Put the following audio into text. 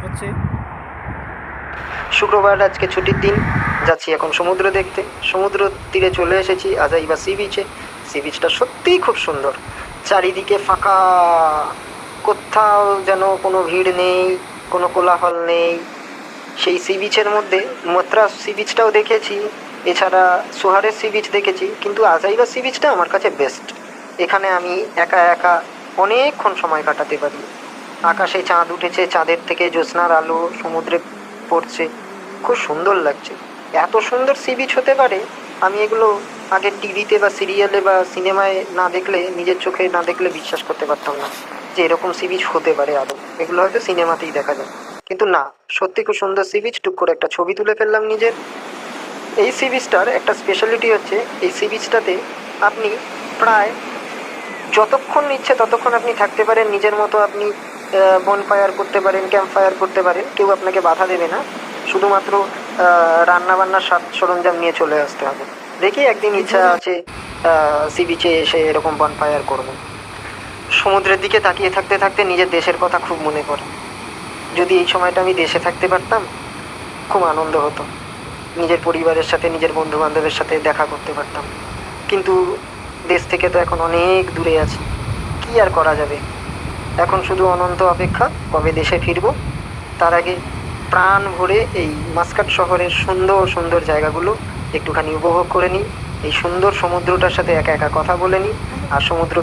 হচ্ছে। শুক্রবার আজকে ছুটির দিন, যাচ্ছি এখন সমুদ্র দেখতে। সমুদ্র তীরে চলে এসেছি, আজাইবা সি বিচে। সি বিচটা সত্যিই খুব সুন্দর, চারিদিকে ফাঁকা, কোথাও যেন কোনো ভিড় নেই, কোনো কোলাহল নেই। সেই সি বিচের মধ্যে মত্রা সি বিচটাও দেখেছি, এছাড়া সোহারের সি বিচ দেখেছি, কিন্তু আজাইবা সি বিচটা আমার কাছে বেস্ট। এখানে আমি একা একা অনেকক্ষণ সময় কাটাতে পারি। আকাশে চাঁদ উঠেছে, চাঁদের থেকে জ্যোৎস্নার আলো সমুদ্রে পড়ছে, খুব সুন্দর লাগছে। এত সুন্দর সি বিচ হতে পারে, আমি এগুলো আগে টিভিতে বা সিরিয়ালে বা সিনেমায় না দেখলে, নিজের চোখে না দেখলে বিশ্বাস করতে পারতাম না যে এরকম সি বিচ হতে পারে আদৌ। এগুলো হয়তো সিনেমাতেই দেখা যায়, কিন্তু না, সত্যি খুব সুন্দর সি বিচ। টুক করে একটা ছবি তুলে ফেললাম নিজের। এই সি বিচটার একটা স্পেশালিটি হচ্ছে, এই সি বিচটাতে আপনি প্রায় যতক্ষণ ইচ্ছে ততক্ষণ আপনি থাকতে পারেন নিজের মতো। আপনি বনফায়ার করতে পারেন, ক্যাম্প ফায়ার করতে পারেন, কেউ আপনাকে বাধা দেবে না। শুধুমাত্র রান্না বান্নার সরঞ্জাম নিয়ে চলে আসতে হবে। দেখি একদিন এই ইচ্ছা ধরুন। আছে সি বিচে এসে এরকম বনফায়ার করবো। সমুদ্রের দিকে তাকিয়ে থাকতে থাকতে নিজের দেশের কথা খুব মনে পড়ে। যদি এই সময়টা আমি দেশে থাকতে পারতাম, খুব আনন্দ হতো। নিজের পরিবারের সাথে, নিজের বন্ধু বান্ধবের সাথে দেখা করতে পারতাম, কিন্তু দেশ থেকে তো এখন অনেক দূরে আছি। কি আর করা যাবে, এখন শুধু অনন্ত অপেক্ষা কবে দেশে ফিরবো। তার আগে প্রাণ ভরে এই মাস্কাট শহরের সুন্দর সুন্দর জায়গাগুলো একটুখানি উপভোগ করে নিই, এই সুন্দর সমুদ্রটার সাথে একা একা কথা বলে নিই, আর সমুদ্রকে